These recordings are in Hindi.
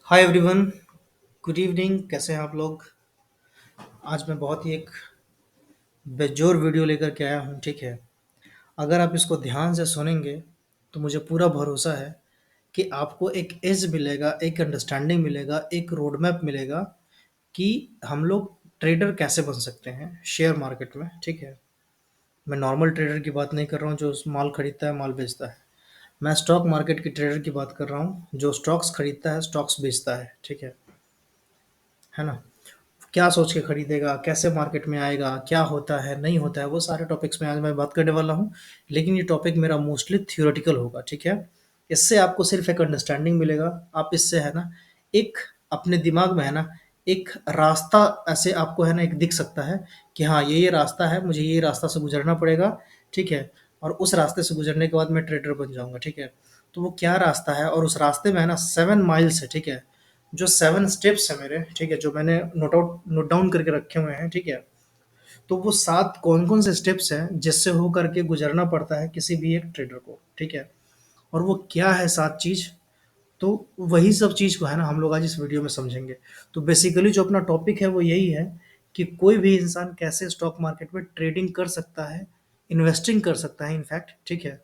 Hi everyone, good evening. कैसे हैं आप लोग? आज मैं बहुत ही एक बेजोर वीडियो लेकर के आया हूँ। ठीक है, अगर आप इसको ध्यान से सुनेंगे तो मुझे पूरा भरोसा है कि आपको एक एज मिलेगा, एक अंडरस्टैंडिंग मिलेगा, एक रोड मैप मिलेगा कि हम लोग ट्रेडर कैसे बन सकते हैं शेयर मार्केट में। ठीक है, मैं नॉर्मल ट्रेडर की बात नहीं कर रहा हूँ जो माल खरीदता है माल बेचता है। मैं स्टॉक मार्केट की ट्रेडर की बात कर रहा हूँ जो स्टॉक्स खरीदता है स्टॉक्स बेचता है। ठीक है ना? क्या सोच के खरीदेगा, कैसे मार्केट में आएगा, क्या होता है, नहीं होता है, वो सारे टॉपिक्स में आज मैं बात करने वाला हूँ। लेकिन ये टॉपिक मेरा मोस्टली थियोरेटिकल होगा। ठीक है, इससे आपको सिर्फ एक अंडरस्टैंडिंग मिलेगा। आप इससे है ना एक अपने दिमाग में है ना एक रास्ता ऐसे आपको है ना एक दिख सकता है कि हाँ ये रास्ता है, मुझे ये रास्ता से गुजरना पड़ेगा। ठीक है, और उस रास्ते से गुजरने के बाद मैं ट्रेडर बन जाऊंगा। ठीक है, तो वो क्या रास्ता है और उस रास्ते में है ना 7 माइल्स है। ठीक है, जो 7 स्टेप्स है मेरे, ठीक है, जो मैंने नोट डाउन करके रखे हुए हैं। ठीक है, तो वो 7 कौन कौन से स्टेप्स हैं जिससे हो करके गुजरना पड़ता है किसी भी एक ट्रेडर को। ठीक है, और वो क्या है 7 चीज, तो वही सब चीज को है ना हम लोग आज इस वीडियो में समझेंगे। तो बेसिकली जो अपना टॉपिक है वो यही है कि कोई भी इंसान कैसे स्टॉक मार्केट में ट्रेडिंग कर सकता है, इन्वेस्टिंग कर सकता है इनफैक्ट। ठीक है,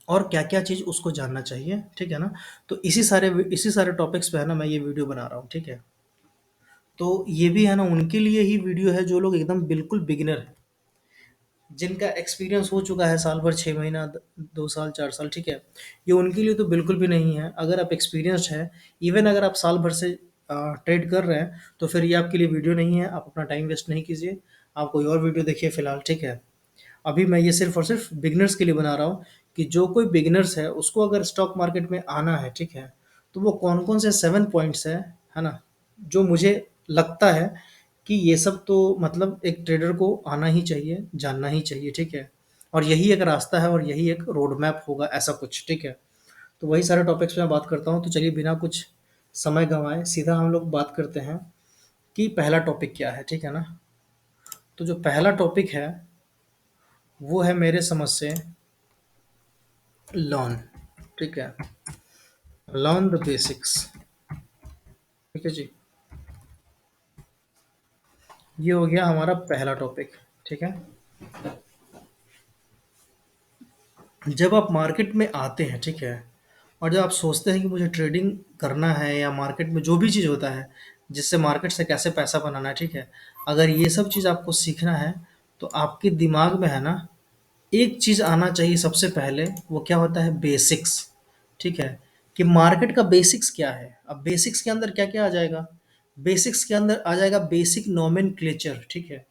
और क्या-क्या चीज़ उसको जानना चाहिए। ठीक है ना? तो इसी सारे टॉपिक्स पे है ना मैं ये वीडियो बना रहा हूँ। ठीक है? तो ये भी है ना उनके लिए ही वीडियो है जो लोग एकदम बिल्कुल बिगिनर हैं, जिनका एक्सपीरियंस हो चुका है साल भर, 6 महीना, 2 साल, 4 साल। ठीक है, ये उनके लिए तो बिल्कुल भी नहीं है। अगर आप एक्सपीरियंस्ड है, इवन अगर आप साल भर से ट्रेड कर रहे हैं, तो फिर ये आपके लिए वीडियो नहीं है। आप अपना टाइम वेस्ट नहीं कीजिए, आप कोई और वीडियो देखिए फिलहाल। ठीक है, अभी मैं ये सिर्फ और सिर्फ बिगिनर्स के लिए बना रहा हूँ कि जो कोई बिगिनर्स है उसको अगर स्टॉक मार्केट में आना है। ठीक है, तो वो कौन कौन से 7 पॉइंट्स है ना, जो मुझे लगता है कि ये सब तो मतलब एक ट्रेडर को आना ही चाहिए, जानना ही चाहिए। ठीक है, और यही एक रास्ता है और यही एक रोड मैप होगा ऐसा कुछ। ठीक है, तो वही सारे टॉपिक्स पे मैं बात करता हूँ। तो चलिए बिना कुछ समय गंवाए सीधा हम लोग बात करते हैं कि पहला टॉपिक क्या है। ठीक है ना? तो जो पहला टॉपिक है वो है मेरे समझ से लर्न। ठीक है, लर्न द बेसिक्स। ठीक है जी, ये हो गया हमारा पहला टॉपिक। ठीक है, जब आप मार्केट में आते हैं, ठीक है, और जब आप सोचते हैं कि मुझे ट्रेडिंग करना है या मार्केट में जो भी चीज़ होता है जिससे मार्केट से कैसे पैसा बनाना है। ठीक है, अगर ये सब चीज़ आपको सीखना है तो आपके दिमाग में है ना एक चीज़ आना चाहिए सबसे पहले। वो क्या होता है? बेसिक्स। ठीक है, कि मार्केट का बेसिक्स क्या है। अब बेसिक्स के अंदर क्या क्या आ जाएगा? बेसिक्स के अंदर आ जाएगा बेसिक नोमेनक्लेचर। ठीक है,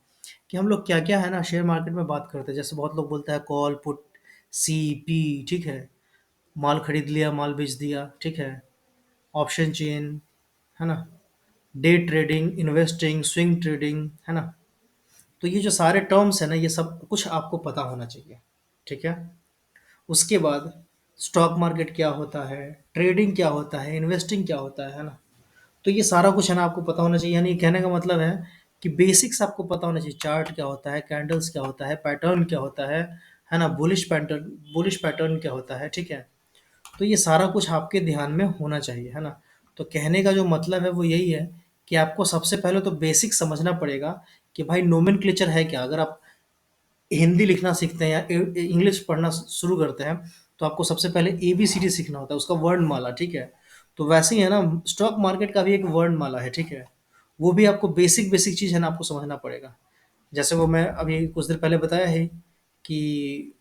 कि हम लोग क्या क्या है ना शेयर मार्केट में बात करते हैं। जैसे बहुत लोग बोलते हैं कॉल पुट सी पी। ठीक है, माल खरीद लिया माल बेच दिया। ठीक है, ऑप्शन चेन, है ना, day trading, investing, swing trading, है ना। तो ये जो सारे टर्म्स है ना ये सब कुछ आपको पता होना चाहिए। ठीक है, उसके बाद स्टॉक मार्केट क्या होता है, ट्रेडिंग क्या होता है, इन्वेस्टिंग क्या होता है ना। तो ये सारा कुछ है ना आपको पता होना चाहिए। यानी कहने का मतलब है कि बेसिक्स आपको पता होना चाहिए। चार्ट क्या होता है, कैंडल्स क्या होता है, पैटर्न क्या होता है ना, बुलिश पैटर्न क्या होता है। ठीक है, तो ये सारा कुछ आपके ध्यान में होना चाहिए, है ना। तो कहने का जो मतलब है वो यही है कि आपको सबसे पहले तो बेसिक समझना पड़ेगा कि भाई नोमेनक्लेचर है क्या। अगर आप हिंदी लिखना सीखते हैं या इंग्लिश पढ़ना शुरू करते हैं तो आपको सबसे पहले ABCD सीखना होता है, उसका वर्णमाला। ठीक है, तो वैसे ही है ना स्टॉक मार्केट का भी एक वर्णमाला है। ठीक है, वो भी आपको बेसिक बेसिक चीज़ है ना आपको समझना पड़ेगा। जैसे वो मैं अभी कुछ देर पहले बताया है कि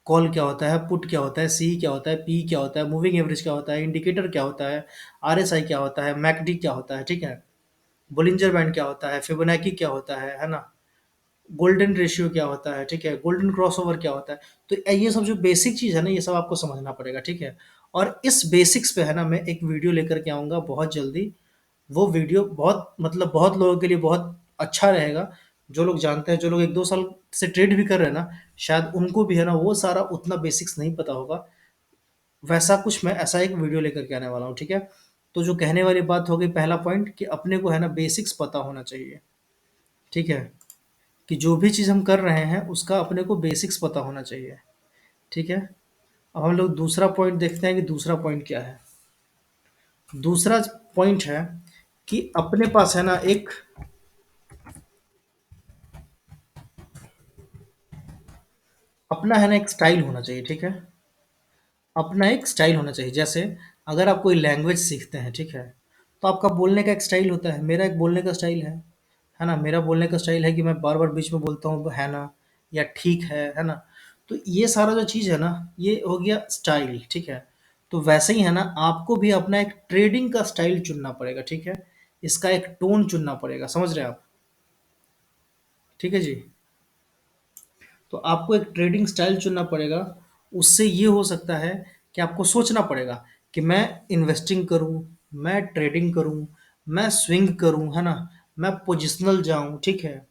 कॉल क्या होता है, पुट क्या होता है, सी क्या होता है, पी क्या होता है, मूविंग एवरेज क्या होता है, इंडिकेटर क्या होता है, RSI क्या होता है, मैकडी क्या होता है। ठीक है, बोलिंजर बैंड क्या होता है, फिबोनाची क्या होता है ना, गोल्डन रेशियो क्या होता है। ठीक है, गोल्डन क्रॉसओवर क्या होता है। तो ये सब जो बेसिक चीज़ है ना ये सब आपको समझना पड़ेगा। ठीक है, और इस बेसिक्स पे है ना मैं एक वीडियो लेकर के आऊँगा बहुत जल्दी। वो वीडियो बहुत मतलब बहुत लोगों के लिए बहुत अच्छा रहेगा। जो लोग जानते हैं, जो लोग 1-2 साल से ट्रेड भी कर रहे हैं ना, शायद उनको भी है ना वो सारा उतना बेसिक्स नहीं पता होगा। वैसा कुछ मैं ऐसा एक वीडियो लेकर के आने वाला हूँ। ठीक है, तो जो कहने वाली बात हो गई पहला पॉइंट कि अपने को है ना बेसिक्स पता होना चाहिए। ठीक है, कि जो भी चीज़ हम कर रहे हैं उसका अपने को बेसिक्स पता होना चाहिए। ठीक है, अब हम लोग दूसरा पॉइंट देखते हैं कि दूसरा पॉइंट क्या है। दूसरा पॉइंट है कि अपने पास है ना एक अपना है ना एक स्टाइल होना चाहिए, ठीक है? अपना एक स्टाइल होना चाहिए। जैसे अगर आप कोई लैंग्वेज सीखते हैं, ठीक है? तो आपका बोलने का एक स्टाइल होता है, मेरा एक बोलने का स्टाइल है ना? मेरा बोलने का स्टाइल है कि मैं बार-बार बीच में बोलता हूँ है ना या ठीक है ना? तो ये सारा जो चीज़ है ना, ये हो गया स्टाइल, ठीक है? तो वैसे ही है ना, आपको भी अपना एक ट्रेडिंग का स्टाइल चुनना पड़ेगा, ठीक है? इसका एक टोन चुनना पड़ेगा, समझ रहे हैं आप? ठीक है जी। तो आपको एक ट्रेडिंग स्टाइल चुनना पड़ेगा। उससे ये हो सकता है कि आपको सोचना पड़ेगा कि मैं इन्वेस्टिंग करूँ, मैं ट्रेडिंग करूँ, मैं स्विंग करूँ, है ना? मैं पोजिशनल जाऊँ, ठीक है?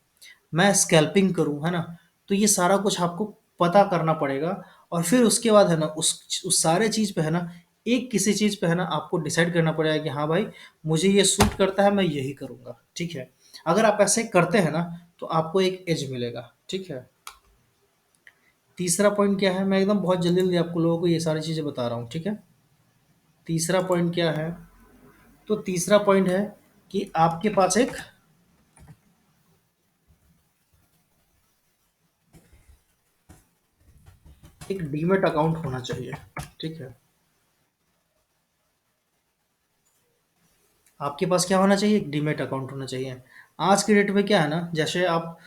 मैं स्कैल्पिंग करूँ, है ना? तो ये सारा कुछ आपको पता करना पड़ेगा और फिर उसके बाद है ना उस सारे चीज़ पे है ना एक किसी चीज़ पे है ना आपको डिसाइड करना पड़ेगा कि हाँ भाई, मुझे ये सूट करता है, मैं यही करूँगा, ठीक है? अगर आप ऐसे करते हैं ना, तो आपको एक एज मिलेगा, ठीक है? तीसरा पॉइंट क्या है? मैं एकदम बहुत जल्दी-जल्दी आपको लोगों को ये सारी चीज़ें बता रहा हूँ, ठीक है? तीसरा पॉइंट क्या है? तो तीसरा पॉइंट है कि आपके पास एक डीमैट अकाउंट होना चाहिए, ठीक है? आपके पास क्या होना चाहिए? एक डीमैट अकाउंट होना चाहिए। आज के डेट में क्या है ना, जैसे आप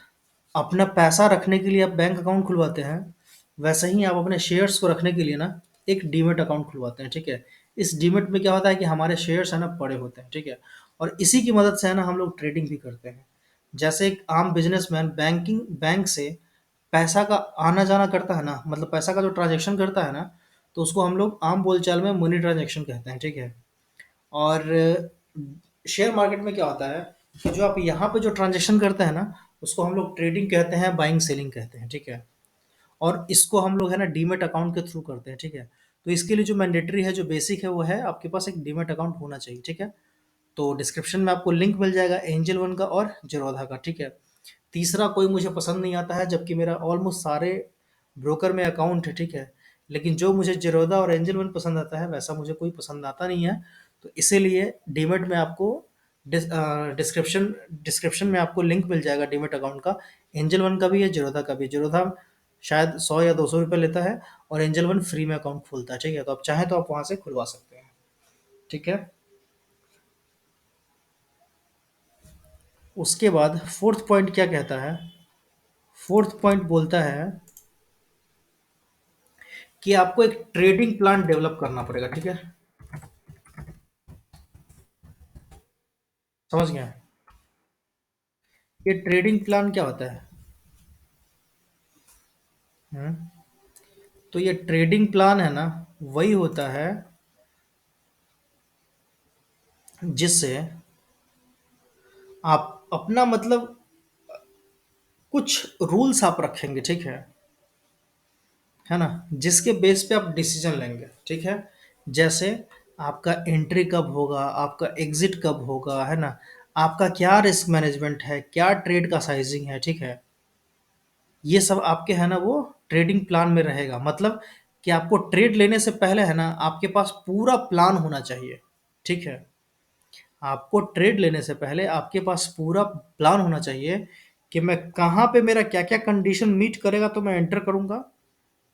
अपना पैसा रखने के लिए आप बैंक अकाउंट खुलवाते हैं, वैसे ही आप अपने शेयर्स को रखने के लिए ना एक डीमैट अकाउंट खुलवाते हैं, ठीक है? इस डीमैट में क्या होता है कि हमारे शेयर्स है ना पड़े होते हैं, ठीक है? और इसी की मदद से है ना हम लोग ट्रेडिंग भी करते हैं। जैसे एक आम बिजनेसमैन बैंक से पैसा का आना जाना करता है ना, मतलब पैसा का जो ट्रांजेक्शन करता है ना, तो उसको हम लोग आम बोलचाल में मनी ट्रांजेक्शन कहते हैं, ठीक है? और शेयर मार्केट में क्या होता है कि जो आप यहाँ पे जो ट्रांजेक्शन करते हैं ना, उसको हम लोग ट्रेडिंग कहते हैं, बाइंग सेलिंग कहते हैं, ठीक है? और इसको हम लोग है ना डीमैट अकाउंट के थ्रू करते हैं, ठीक है? तो इसके लिए जो मैंडेटरी है, जो बेसिक है, वो है आपके पास एक डीमैट अकाउंट होना चाहिए, ठीक है? तो डिस्क्रिप्शन में आपको लिंक मिल जाएगा एंजल वन का और ज़ीरोधा का, ठीक है? तीसरा कोई मुझे पसंद नहीं आता है, जबकि मेरा ऑलमोस्ट सारे ब्रोकर में अकाउंट है, ठीक है? लेकिन जो मुझे ज़ीरोधा और एंजल वन पसंद आता है, वैसा मुझे कोई पसंद आता नहीं है। तो इसीलिए डीमैट में आपको डिस्क्रिप्शन डिस्क्रिप्शन में आपको लिंक मिल जाएगा डीमैट अकाउंट का। एंजल वन का भी है, ज़ीरोधा का भी है। ज़ीरोधा शायद 100 या 200 रुपये लेता है और एंजल वन फ्री में अकाउंट खोलता है, ठीक है? तो आप चाहें तो आप वहाँ से खुलवा सकते हैं, ठीक है? उसके बाद फोर्थ पॉइंट क्या कहता है? फोर्थ पॉइंट बोलता है कि आपको एक ट्रेडिंग प्लान डेवलप करना पड़ेगा, ठीक है? समझ गए? ये ट्रेडिंग प्लान क्या होता है? हम्म, तो ये ट्रेडिंग प्लान है ना, वही होता है जिससे आप अपना मतलब कुछ रूल्स आप रखेंगे, ठीक है ना? जिसके बेस पे आप डिसीजन लेंगे, ठीक है? जैसे आपका एंट्री कब होगा, आपका एग्जिट कब होगा, है ना? आपका क्या रिस्क मैनेजमेंट है, क्या ट्रेड का साइजिंग है, ठीक है? ये सब आपके है ना वो ट्रेडिंग प्लान में रहेगा। मतलब कि आपको ट्रेड लेने से पहले है ना आपके पास पूरा प्लान होना चाहिए, ठीक है? आपको ट्रेड लेने से पहले आपके पास पूरा प्लान होना चाहिए कि मैं कहाँ पे मेरा क्या-क्या कंडीशन मीट करेगा तो मैं एंटर करूँगा,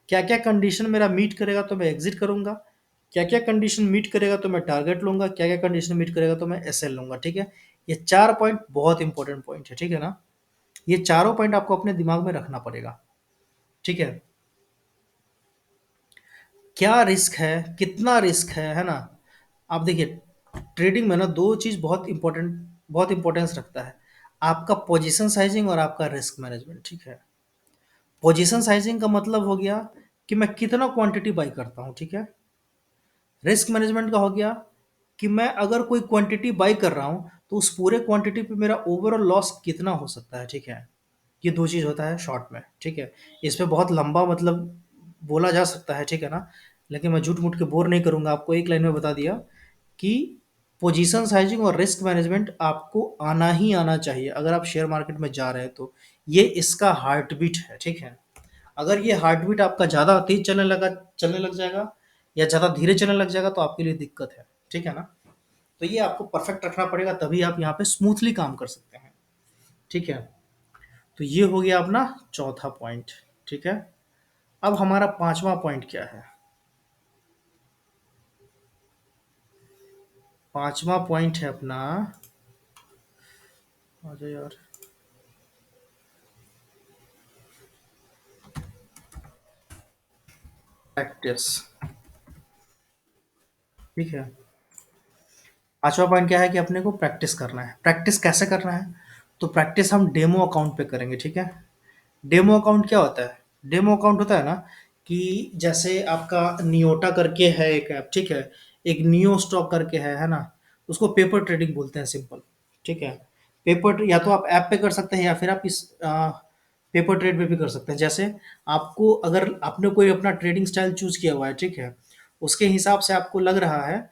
क्या-क्या कंडीशन मेरा मीट करेगा तो मैं एग्ज़िट करूँगा, क्या-क्या कंडीशन मीट करेगा तो मैं टारगेट लूँगा, क्या-क्या कंडीशन मीट करेगा तो मैं एसएल लूँगा, ठीक है? ये 4 पॉइंट बहुत इंपॉर्टेंट पॉइंट है, ठीक है ना? ये चारों पॉइंट आपको अपने दिमाग में रखना पड़ेगा, ठीक है? क्या रिस्क है, कितना रिस्क है ना? आप देखिए, ट्रेडिंग में ना 2 चीज़ बहुत इम्पोर्टेंस रखता है। आपका पोजीशन साइज़िंग और आपका रिस्क मैनेजमेंट, ठीक है? पोजीशन साइज़िंग का मतलब हो गया कि मैं कितना क्वांटिटी बाय करता हूँ, ठीक है? रिस्क मैनेजमेंट का हो गया कि मैं अगर कोई क्वांटिटी बाय कर रहा हूँ, तो उस पूरे क्वांटिटी पे मेरा ओवरऑल लॉस कितना हो सकता है, ठीक है? ये 2 चीज़ होता है शॉर्ट में, ठीक है? इस पे बहुत लंबा मतलब बोला जा सकता है, ठीक है ना? लेकिन मैं झूठ-मूठ के बोर नहीं करूँगा, आपको एक लाइन में बता दिया कि पोजीशन साइज़िंग और रिस्क मैनेजमेंट आपको आना ही आना चाहिए, अगर आप शेयर मार्केट में जा रहे हैं तो। ये इसका हार्ट बीट है, ठीक है? अगर ये हार्ट बीट आपका ज़्यादा तेज़ चलने लग जाएगा या ज़्यादा धीरे चलने लग जाएगा तो आपके लिए दिक्कत है, ठीक है ना? तो ये आपको परफेक्ट रखना पड़ेगा, तभी आप यहाँ पे स्मूथली काम कर सकते हैं। ठीक है, तो ये हो गया अपना चौथा पॉइंट। ठीक है, अब हमारा पांचवा पॉइंट क्या है? पांचवा पॉइंट है अपना, अरे यार, प्रैक्टिस। ठीक है, पांचवा पॉइंट क्या है कि अपने को प्रैक्टिस करना है। प्रैक्टिस कैसे करना है? तो प्रैक्टिस हम डेमो अकाउंट पे करेंगे। ठीक है, डेमो अकाउंट क्या होता है? डेमो अकाउंट होता है ना कि जैसे आपका नियोटा करके है एक ऐप, ठीक है, एक नियो स्टॉक करके है ना, उसको पेपर ट्रेडिंग बोलते हैं, सिंपल। ठीक है, पेपर या तो आप ऐप पे कर सकते हैं या फिर आप इस पेपर ट्रेड पे भी कर सकते हैं। जैसे आपको, अगर आपने कोई अपना ट्रेडिंग स्टाइल चूज किया हुआ है, ठीक है, उसके हिसाब से आपको लग रहा है,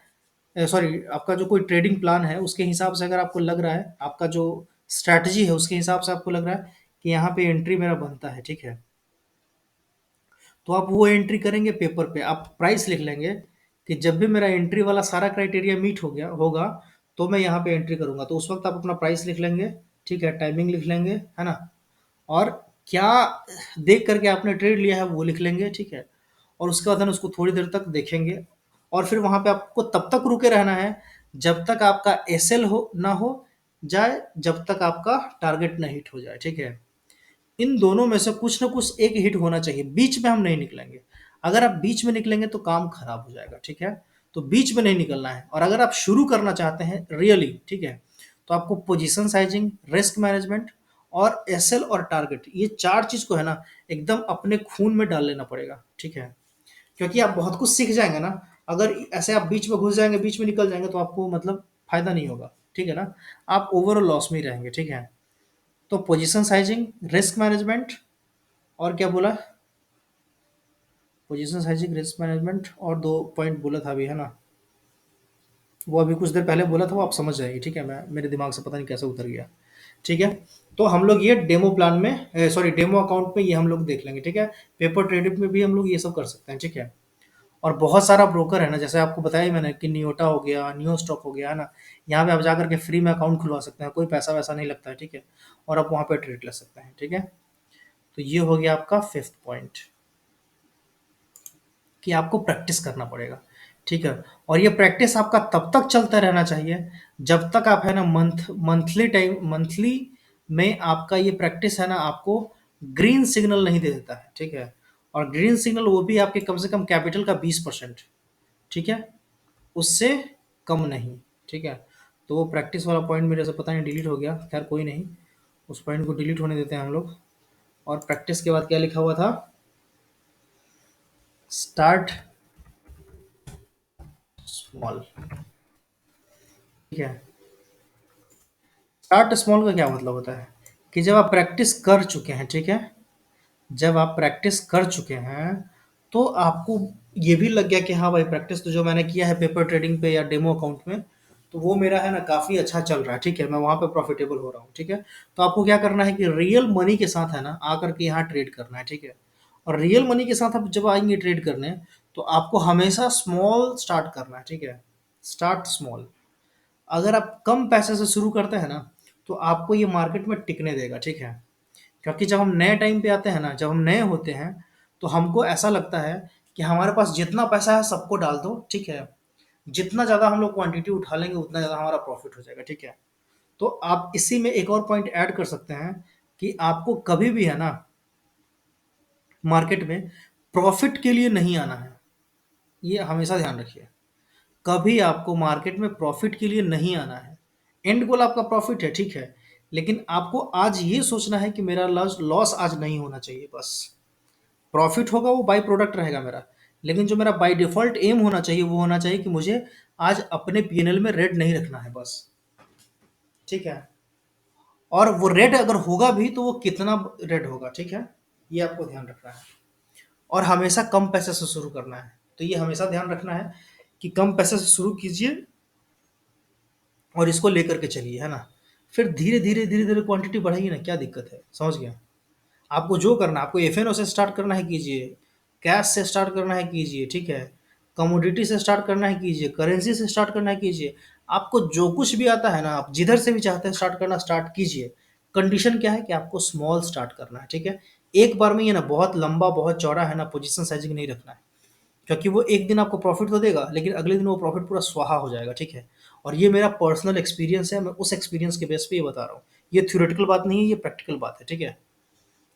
सॉरी, आपका जो कोई ट्रेडिंग प्लान है उसके हिसाब से अगर आपको लग रहा है, आपका जो स्ट्रैटेजी है उसके हिसाब से आपको लग रहा है कि यहाँ पे एंट्री मेरा बनता है, ठीक है, तो आप वो एंट्री करेंगे पेपर पे, आप प्राइस लिख लेंगे कि जब भी मेरा एंट्री वाला सारा क्राइटेरिया मीट हो गया होगा तो मैं यहाँ पे एंट्री करूंगा। तो उस वक्त आप अपना प्राइस लिख लेंगे, ठीक है, टाइमिंग लिख लेंगे, है ना, और क्या देख करके आपने ट्रेड लिया है वो लिख लेंगे, ठीक है, और उसके बाद हम उसको थोड़ी देर तक देखेंगे, और फिर वहां पे आपको तब तक रुके रहना है जब तक आपका एसएल हो ना हो जाए, जब तक आपका टारगेट ना हिट हो जाए। ठीक है, इन दोनों में से कुछ ना कुछ एक हिट होना चाहिए, बीच में हम नहीं निकलेंगे। अगर आप बीच में निकलेंगे तो काम खराब हो जाएगा। ठीक है, तो बीच में नहीं निकलना है। और अगर आप शुरू करना चाहते हैं रियली, ठीक है, तो आपको पोजीशन साइजिंग, रिस्क मैनेजमेंट और एसएल और टारगेट, ये चार चीज को है ना एकदम अपने खून में डाल लेना पड़ेगा। ठीक है, क्योंकि आप बहुत कुछ सीख जाएंगे ना, अगर ऐसे आप बीच में घुस जाएंगे, बीच में निकल जाएंगे, तो आपको मतलब फायदा नहीं होगा। ठीक है ना, आप ओवरऑल लॉस में ही रहेंगे। ठीक है, तो पोजीशन साइजिंग, रिस्क मैनेजमेंट, और क्या बोला? पोजीशन साइजिंग, रिस्क मैनेजमेंट, और दो पॉइंट बोला था अभी, है ना, वो अभी कुछ देर पहले बोला था, वो आप समझ जाएंगे। ठीक है, मैं मेरे दिमाग से पता नहीं कैसे उतर गया। ठीक है, तो हम लोग ये डेमो प्लान में, सॉरी, डेमो अकाउंट में ये हम लोग देख लेंगे। ठीक है, पेपर ट्रेडिंग में भी हम लोग ये सब कर सकते हैं। ठीक है, और बहुत सारा ब्रोकर है ना, जैसे आपको बताया ही मैंने कि नियोटा हो गया, नियो स्टॉक हो गया, है ना, यहाँ पे आप जाकर के फ्री में अकाउंट खुलवा सकते हैं, कोई पैसा वैसा नहीं लगता है। ठीक है, और आप वहाँ पे ट्रेड ले सकते हैं। ठीक है, तो ये हो गया आपका फिफ्थ पॉइंट कि आपको प्रैक्टिस करना पड़ेगा। ठीक है, और ये प्रैक्टिस आपका तब तक चलता रहना चाहिए जब तक आप, है ना, मंथली में आपका ये प्रैक्टिस है ना आपको ग्रीन सिग्नल नहीं दे देता है। ठीक है, और ग्रीन सिग्नल वो भी आपके कम से कम कैपिटल का 20%। ठीक है, उससे कम नहीं। ठीक है, तो वो प्रैक्टिस वाला पॉइंट मेरे से पता नहीं डिलीट हो गया, खैर कोई नहीं, उस पॉइंट को डिलीट होने देते हैं हम लोग। और प्रैक्टिस के बाद क्या लिखा हुआ था? Start small. ठीक है, स्टार्ट स्मॉल का क्या मतलब होता है कि जब आप प्रैक्टिस कर चुके हैं, ठीक है, जब आप प्रैक्टिस कर चुके हैं तो आपको ये भी लग गया कि हाँ भाई, प्रैक्टिस तो जो मैंने किया है पेपर ट्रेडिंग पे या डेमो अकाउंट में, तो वो मेरा, है ना, काफ़ी अच्छा चल रहा है। ठीक है, मैं वहाँ पे प्रॉफिटेबल हो रहा हूँ। ठीक है, तो आपको क्या करना है कि रियल मनी के साथ, है ना, आकर के यहाँ ट्रेड करना है। ठीक है, और रियल मनी के साथ आप जब आएंगे ट्रेड करने, तो आपको हमेशा स्मॉल स्टार्ट करना है। ठीक है, स्टार्ट स्मॉल। अगर आप कम पैसे से शुरू करते हैं ना, तो आपको ये मार्केट में टिकने देगा। ठीक है, क्योंकि जब हम नए टाइम पे आते हैं ना, जब हम नए होते हैं, तो हमको ऐसा लगता है कि हमारे पास जितना पैसा है सबको डाल दो। ठीक है, जितना ज़्यादा हम लोग क्वांटिटी उठा लेंगे उतना ज़्यादा हमारा प्रॉफिट हो जाएगा। ठीक है, तो आप इसी में एक और पॉइंट ऐड कर सकते हैं कि आपको कभी भी, है ना, मार्केट में प्रॉफिट के लिए नहीं आना है। ये हमेशा ध्यान रखिए, कभी आपको मार्केट में प्रॉफिट के लिए नहीं आना है। एंड गोल आपका प्रॉफिट है, ठीक है, लेकिन आपको आज ये सोचना है कि मेरा लॉस लॉस आज नहीं होना चाहिए, बस। प्रॉफिट होगा वो बाई प्रोडक्ट रहेगा मेरा, लेकिन जो मेरा बाई डिफॉल्ट एम होना चाहिए वो होना चाहिए कि मुझे आज अपने पीएनएल में रेड नहीं रखना है, बस। ठीक है, और वो रेड अगर होगा भी तो वो कितना रेड होगा, ठीक है, ये आपको ध्यान रखना है। और हमेशा कम पैसे से शुरू करना है, तो ये हमेशा ध्यान रखना है कि कम पैसे से शुरू कीजिए और इसको लेकर के चलिए, है ना, फिर धीरे धीरे क्वांटिटी बढ़ेगी ना, क्या दिक्कत है, समझ गया? आपको जो करना है, आपको एफएनओ से स्टार्ट करना है कीजिए, कैश से स्टार्ट करना है कीजिए, ठीक है, कमोडिटी से स्टार्ट करना है कीजिए, करेंसी से स्टार्ट करना है कीजिए। आपको जो कुछ भी आता है ना, आप जिधर से भी चाहते हैं स्टार्ट करना, स्टार्ट कीजिए। कंडीशन क्या है कि आपको स्मॉल स्टार्ट करना है, ठीक है? एक बार में ये ना बहुत लंबा, बहुत चौड़ा है ना पोजीशन साइजिंग नहीं रखना है, क्योंकि वो एक दिन आपको प्रॉफिट तो देगा, लेकिन अगले दिन वो प्रॉफिट पूरा स्वाहा हो जाएगा, ठीक है? और ये मेरा पर्सनल एक्सपीरियंस है, मैं उस एक्सपीरियंस के बेस पे ये बता रहा हूँ। ये थ्योरेटिकल बात नहीं है, ये प्रैक्टिकल बात है, ठीक है?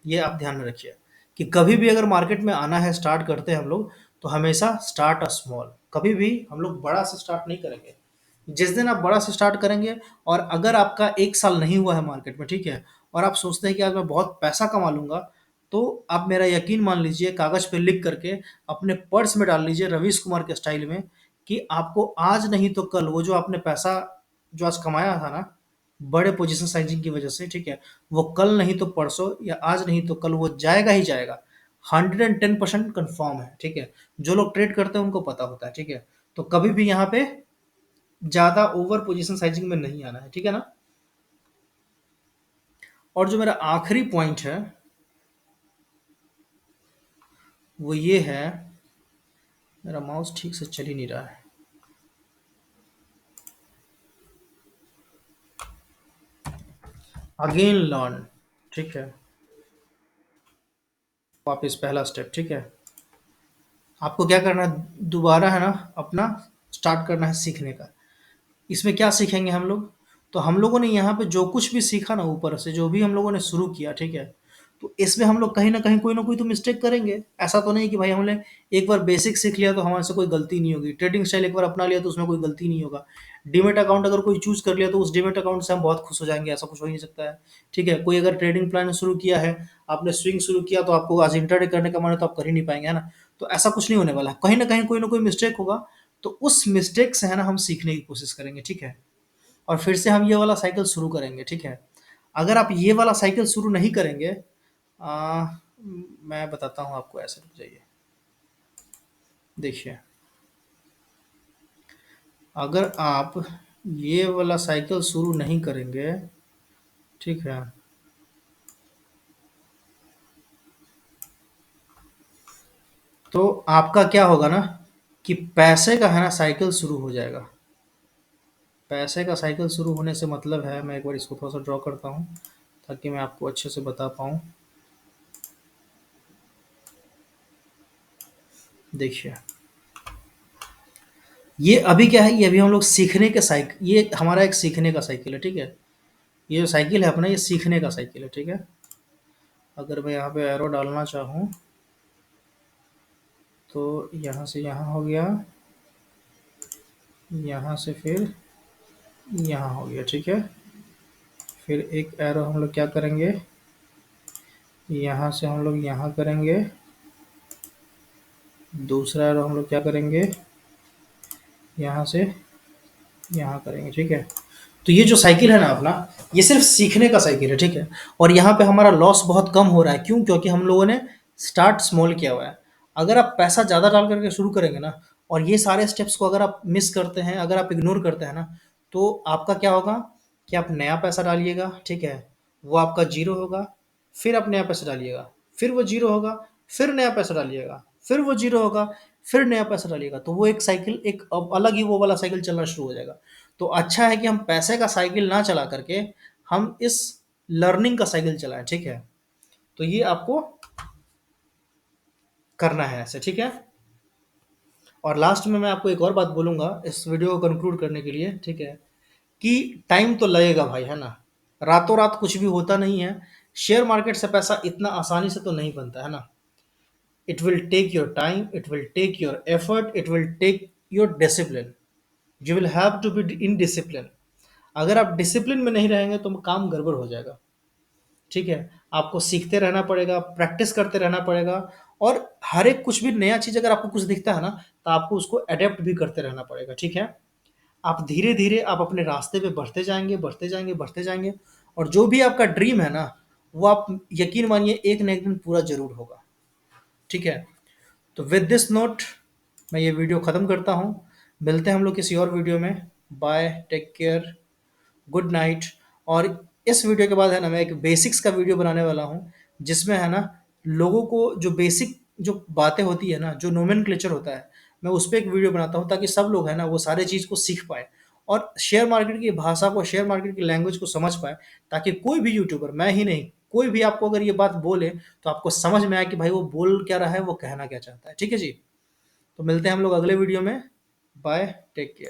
ये आप ध्यान में रखिए कि कभी भी अगर मार्केट में आना है, स्टार्ट करते हैं हम लोग, तो हमेशा स्टार्ट अ स्मॉल। कभी भी हम लोग बड़ा से स्टार्ट नहीं करेंगे। जिस दिन आप बड़ा से स्टार्ट करेंगे, और अगर आपका 1 साल नहीं हुआ है मार्केट में, ठीक है? और आप सोचते हैं कि आज मैं बहुत पैसा कमा लूँगा, तो आप मेरा यकीन मान लीजिए, कागज़ पे लिख करके अपने पर्स में डाल लीजिए रवीश कुमार के स्टाइल में, कि आपको आज नहीं तो कल वो जो आपने पैसा जो आज कमाया था ना, बड़े पोजीशन साइजिंग की वजह से, ठीक है? वो कल नहीं तो परसों, या आज नहीं तो कल वो जाएगा ही जाएगा। 110% कन्फर्म है, ठीक है? जो लोग ट्रेड करते हैं उनको पता होता है, ठीक है? तो कभी भी यहाँ पे ज़्यादा ओवर पोजीशन साइजिंग में नहीं आना है, ठीक है ना? और जो मेरा आखिरी पॉइंट है, वो ये है, मेरा माउस ठीक से चल ही नहीं रहा है। अगेन लर्न, ठीक है? वापस पहला स्टेप, ठीक है? आपको क्या करना है, दोबारा है ना अपना स्टार्ट करना है सीखने का। इसमें क्या सीखेंगे हम लोग? तो हम लोगों ने यहाँ पे जो कुछ भी सीखा ना, ऊपर से जो भी हम लोगों ने शुरू किया, ठीक है? तो इसमें हम लोग कहीं न कहीं कोई ना कोई तो मिस्टेक करेंगे। ऐसा तो नहीं कि भाई हमने एक बार बेसिक सीख लिया तो हमारे से कोई गलती नहीं होगी। ट्रेडिंग स्टाइल एक बार अपना लिया तो उसमें कोई गलती नहीं होगा। डीमैट अकाउंट अगर कोई चूज़ कर लिया तो उस डीमैट अकाउंट से हम बहुत खुश हो जाएँगे, ऐसा कुछ हो ही नहीं सकता है। ठीक है? कोई अगर ट्रेडिंग प्लान शुरू किया है, आपने स्विंग शुरू किया तो आपको आज इंट्राडे करने का मन है तो आप कर ही नहीं पाएँगे, है ना? तो ऐसा कुछ नहीं होने वाला है। कहीं न कहीं कोई ना कोई मिस्टेक होगा, तो उस मिस्टेक से है ना हम सीखने की कोशिश करेंगे, ठीक है? और फिर से हम ये वाला साइकिल शुरू करेंगे, ठीक है? अगर आप ये वाला साइकिल शुरू नहीं करेंगे, अ, मैं बताता हूँ आपको, ऐसे रुक जाइए। देखिए, अगर आप ये वाला साइकिल शुरू नहीं करेंगे, ठीक है? तो आपका क्या होगा ना, कि पैसे का है ना साइकिल शुरू हो जाएगा। पैसे का साइकिल शुरू होने से मतलब है, मैं एक बार इसको थोड़ा सा ड्रॉ करता हूँ ताकि मैं आपको अच्छे से बता पाऊँ। देखिए, ये अभी क्या है, ये अभी हम लोग सीखने के साइक ये हमारा एक सीखने का साइकिल है, ठीक है? ये जो साइकिल है अपना, ये सीखने का साइकिल है, ठीक है? अगर मैं यहाँ पे एरो डालना चाहूँ, तो यहाँ से यहाँ हो गया, यहाँ से फिर यहाँ हो गया, ठीक है? फिर एक एरो हम लोग क्या करेंगे, यहाँ से हम लोग यहाँ करेंगे, दूसरा एरो हम लोग क्या करेंगे, यहाँ से यहाँ करेंगे, ठीक है? तो ये जो साइकिल है ना अपना, ये सिर्फ सीखने का साइकिल है, ठीक है? और यहाँ पे हमारा लॉस बहुत कम हो रहा है, क्यों? क्योंकि हम लोगों ने स्टार्ट स्मॉल किया हुआ है। अगर आप पैसा ज़्यादा डाल करके शुरू करेंगे ना, और ये सारे स्टेप्स को अगर आप मिस करते हैं, अगर आप इग्नोर करते हैं ना, तो आपका क्या होगा कि आप नया पैसा डालिएगा, ठीक है? वो आपका जीरो होगा, फिर आप नया पैसा डालिएगा, फिर वो जीरो होगा, फिर नया पैसा डालिएगा, फिर वो जीरो होगा, फिर नया पैसा डालिएगा, तो वो एक साइकिल, एक अब अलग ही वो वाला साइकिल चलना शुरू हो जाएगा। तो अच्छा है कि हम पैसे का साइकिल ना चला करके हम इस लर्निंग का साइकिल चलाएं, ठीक है? तो ये आपको करना है ऐसे, ठीक है? और लास्ट में मैं आपको एक और बात बोलूंगा इस वीडियो को कंक्लूड करने के लिए, ठीक है? कि टाइम तो लगेगा भाई, है ना? रातों रात कुछ भी होता नहीं है। शेयर मार्केट से पैसा इतना आसानी से तो नहीं बनता है ना। It will take your time, it will take your effort, it will take your discipline. You will have to be in discipline. अगर आप डिसिप्लिन में नहीं रहेंगे तो काम गड़बड़ हो जाएगा, ठीक है? आपको सीखते रहना पड़ेगा, प्रैक्टिस करते रहना पड़ेगा, और हर एक कुछ भी नया चीज़ अगर आपको कुछ दिखता है ना, तो आपको उसको अडेप्ट भी करते रहना पड़ेगा, ठीक है? आप धीरे-धीरे आप अपने रास्ते पे बढ़ते जाएँगे, बढ़ते जाएँगे, बढ़ते जाएँगे, और जो भी आपका ड्रीम है ना, वो आप यकीन मानिए एक ना एक दिन पूरा ज़रूर होगा, ठीक है? तो विद दिस नोट मैं ये वीडियो ख़त्म करता हूँ। मिलते हैं हम लोग किसी और वीडियो में। Bye, take care, good night. और इस वीडियो के बाद है ना मैं एक बेसिक्स का वीडियो बनाने वाला हूँ, जिसमें है ना लोगों को जो बेसिक जो बातें होती है ना, जो नोमेनक्लेचर होता है, मैं उस पे एक वीडियो बनाता हूँ ताकि सब लोग है ना वो सारे चीज़ को सीख पाएँ, और शेयर मार्केट की भाषा को, शेयर मार्केट की लैंग्वेज को समझ पाए, ताकि कोई भी यूट्यूबर, मैं ही नहीं, कोई भी आपको अगर ये बात बोले तो आपको समझ में आए कि भाई वो बोल क्या रहा है, वो कहना क्या चाहता है। ठीक है जी, तो मिलते हैं हम लोग अगले वीडियो में। Bye, take care.